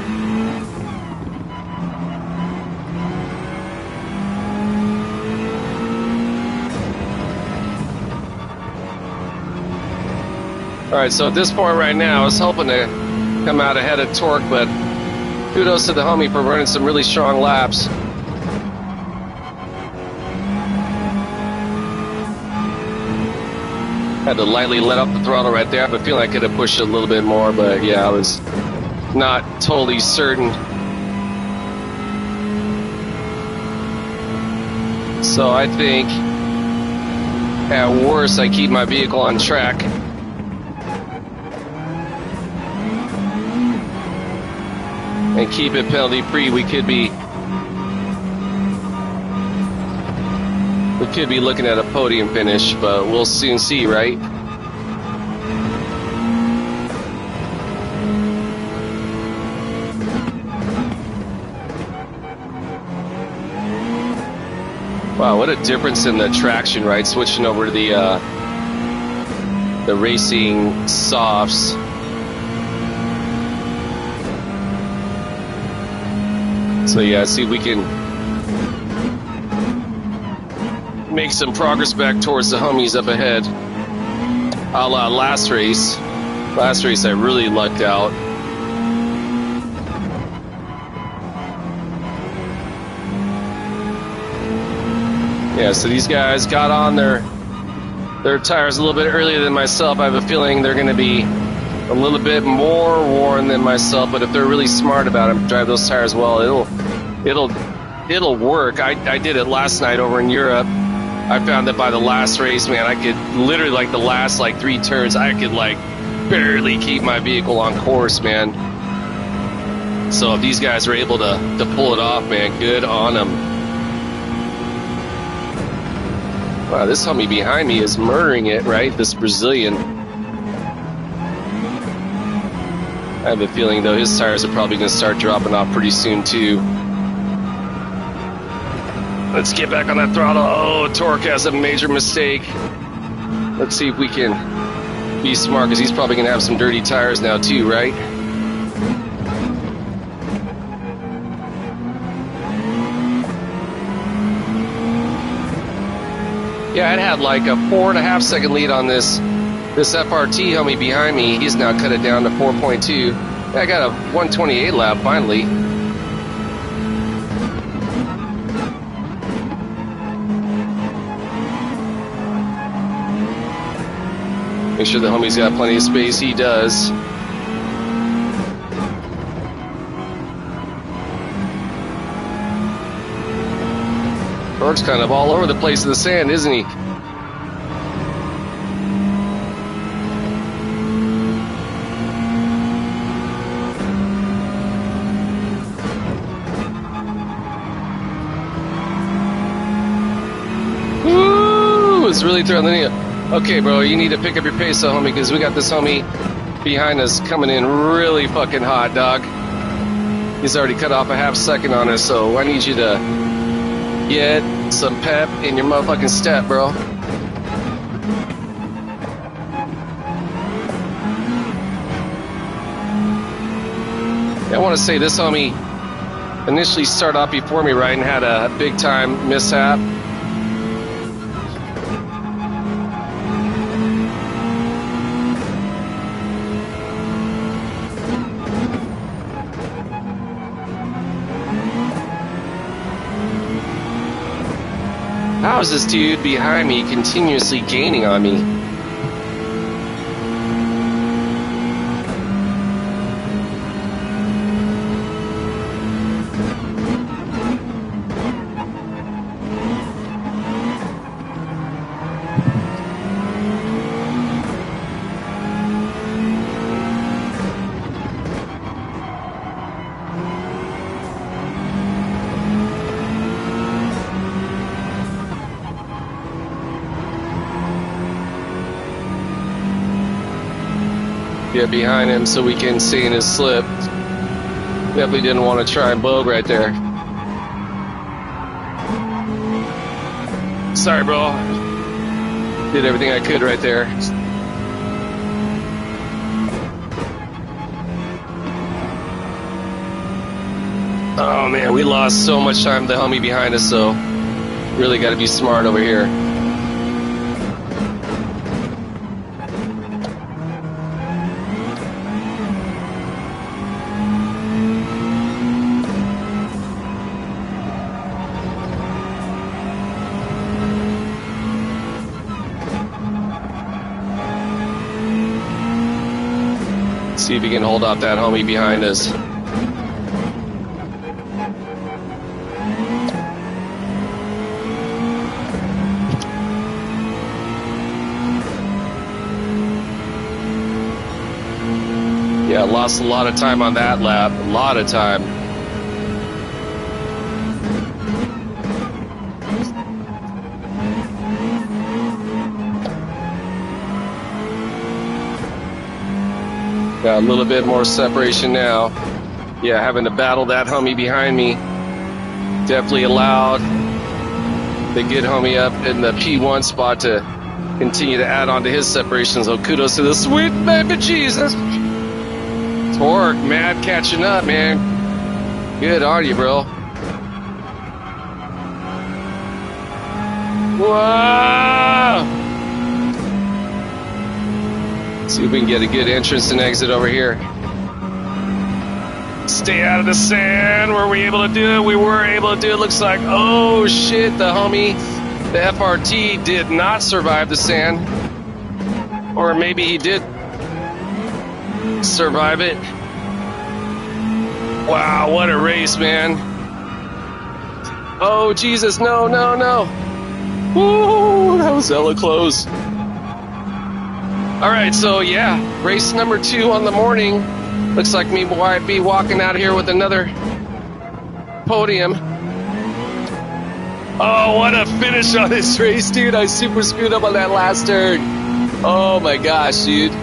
All right, so at this point right now, I was hoping to come out ahead of torque, but kudos to the homie for running some really strong laps. Had to lightly let up the throttle right there. I have a feeling I could have pushed it a little bit more, but yeah, I was not totally certain. So I think at worst I keep my vehicle on track. And keep it penalty free. We could be looking at a podium finish, but we'll soon see, right? Wow, what a difference in the traction, right? Switching over to the racing softs. So yeah, see if we can make some progress back towards the homies up ahead. A la last race. Last race I really lucked out. Yeah, so these guys got on their tires a little bit earlier than myself. I have a feeling they're going to be a little bit more worn than myself, but if they're really smart about it, drive those tires well, it'll work. I did it last night over in Europe. I found that by the last race, man, I could literally, like the last like 3 turns, I could like barely keep my vehicle on course, man. So if these guys are able to pull it off, man, good on them. Wow, this homie behind me is murdering it, right? This Brazilian. I have a feeling, though, his tires are probably going to start dropping off pretty soon, too. Let's get back on that throttle. Oh, Torque has a major mistake. Let's see if we can be smart, because he's probably going to have some dirty tires now, too, right? Yeah, I'd had like a 4.5 second lead on this FRT homie behind me. He's now cut it down to 4.2. Yeah, I got a 128 lap finally. Make sure the homie's got plenty of space. He does. Torque's kind of all over the place in the sand, isn't he? Woo! It's really throwing the knee. Okay, bro, you need to pick up your pace, though, homie, because we got this homie behind us coming in really fucking hot, dog. He's already cut off a half second on us, so I need you to get some pep in your motherfucking step, bro. I want to say this homie initially started off before me, right, and had a big time mishap. How is this dude behind me continuously gaining on me? Get behind him so we can stay in his slip. Definitely didn't want to try and bogue right there. Sorry, bro. Did everything I could right there. Oh man, we lost so much time. The homie behind us, so really got to be smart over here. See if he can hold off that homie behind us. Yeah, lost a lot of time on that lap. A lot of time. Got a little bit more separation now. Yeah, having to battle that homie behind me definitely allowed the good homie up in the P1 spot to continue to add on to his separation. So kudos to the sweet baby Jesus. Torque, mad catching up, man. Good on you, bro. Wow. See if we can get a good entrance and exit over here. Stay out of the sand. Were we able to do it? We were able to do it. Looks like, oh shit, the homie, the FRT did not survive the sand. Or maybe he did survive it. Wow, what a race, man. Oh, Jesus, no, no, no. Woo, that was hella close. All right, so yeah, race number 2 on the morning. Looks like me might be walking out here with another podium. Oh, what a finish on this race, dude. I super screwed up on that last turn. Oh my gosh, dude.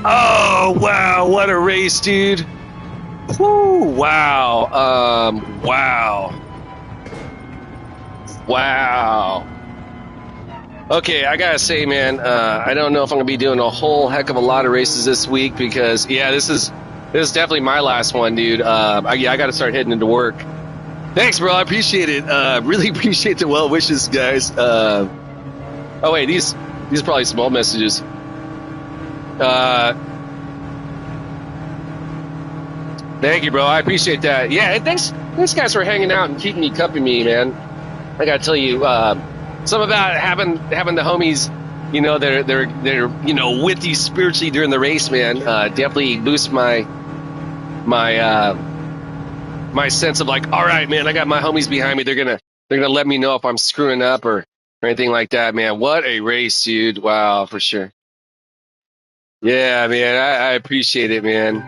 Oh, wow, what a race, dude. Woo, wow. Wow. Wow. Okay, I gotta say, man, I don't know if I'm gonna be doing a whole heck of a lot of races this week because, yeah, this is definitely my last one, dude. I gotta start heading into work. Thanks, bro. I appreciate it. Really appreciate the well wishes, guys. Oh wait, these are probably small messages. Thank you, bro. I appreciate that. Yeah, thanks guys for hanging out and keeping me company, man. I gotta tell you, something about having the homies, you know, they're you know, with you spiritually during the race, man. Definitely boosts my sense of like, all right, man, I got my homies behind me. They're gonna let me know if I'm screwing up or anything like that, man. What a race, dude! Wow, for sure. Yeah, man, I appreciate it, man.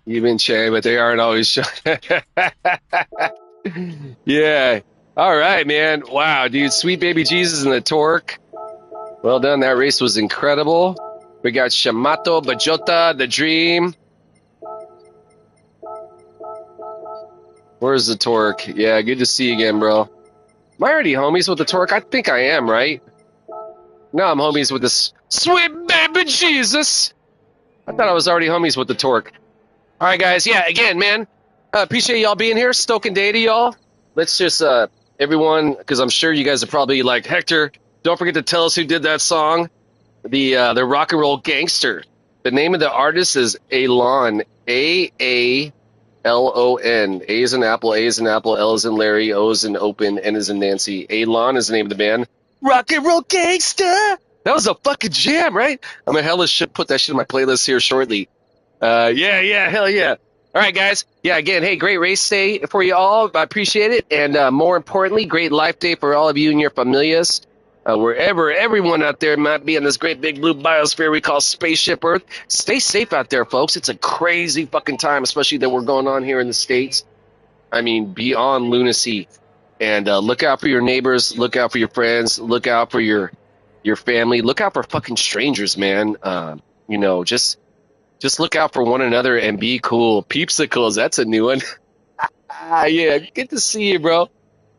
You've been chatting, but they aren't always showing. Yeah. All right, man. Wow, dude. Sweet baby Jesus and the torque. Well done. That race was incredible. We got Shamato, Bajota, the Dream. Where's the torque? Yeah, good to see you again, bro. Am I already homies with the torque? I think I am, right? No, I'm homies with this sweet baby Jesus. I thought I was already homies with the torque. All right, guys. Yeah, again, man. Appreciate y'all being here. Stoking day to y'all. Let's just, everyone, because I'm sure you guys are probably like, Hector, don't forget to tell us who did that song. The rock and roll gangster. The name of the artist is Alon. A-A-L-O-N. A is in apple, A is in apple, L is in Larry, O is in open, N is in Nancy. Alon is the name of the band. Rock and roll gangster. That was a fucking jam, right? I'm gonna hella shit put that shit in my playlist here shortly. Yeah, hell yeah. All right, guys. Yeah, again, hey, great race day for you all. I appreciate it. And more importantly, great life day for all of you and your familias. Wherever everyone out there might be in this great big blue biosphere we call Spaceship Earth. Stay safe out there, folks. It's a crazy fucking time, especially that we're going on here in the States. I mean, beyond lunacy. And look out for your neighbors. Look out for your friends. Look out for your family. Look out for fucking strangers, man. You know, just look out for one another and be cool. Peepsicles, that's a new one. Yeah, good to see you, bro.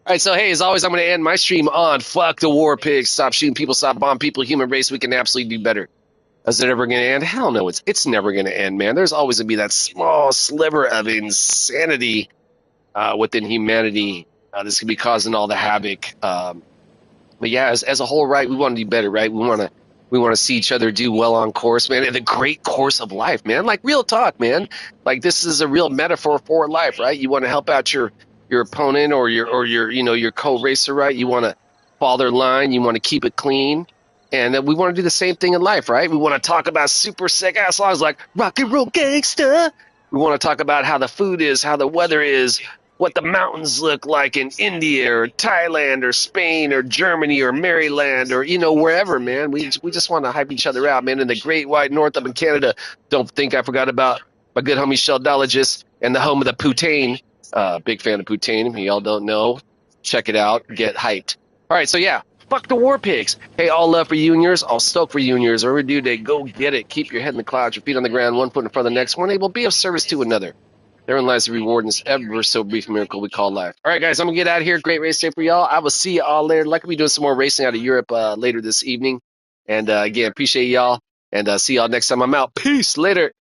All right, so hey, as always, I'm going to end my stream on fuck the war pigs. Stop shooting people, stop bombing people, human race. We can absolutely do better. Is it ever going to end? Hell no, it's never going to end, man. There's always going to be that small sliver of insanity within humanity that's going to be causing all the havoc. But yeah, as a whole, right, we want to do better, right? We want to see each other do well on course, man. And the great course of life, man. Like real talk, man. Like this is a real metaphor for life, right? You want to help out your opponent or your your co-racer, right? You want to follow their line. You want to keep it clean. And then we want to do the same thing in life, right? We want to talk about super sick ass songs like rock and roll gangsta. We want to talk about how the food is, how the weather is, what the mountains look like in India or Thailand or Spain or Germany or Maryland or wherever, man. We just want to hype each other out, man. In the Great White North up in Canada, don't think I forgot about my good homie Sheldologist and the home of the poutine. Big fan of poutine. If y'all don't know, check it out. Get hyped. All right, so yeah, fuck the war pigs. Hey, all love for you and yours. All stoked for you and yours. Whatever you do today, go get it. Keep your head in the clouds, your feet on the ground, one foot in front of the next. One able be of service to another. Therein lies the reward in this ever so brief miracle we call life. All right, guys, I'm going to get out of here. Great race day for y'all. I will see you all later. Likely be doing some more racing out of Europe later this evening. And again, appreciate y'all. And see y'all next time I'm out. Peace. Later.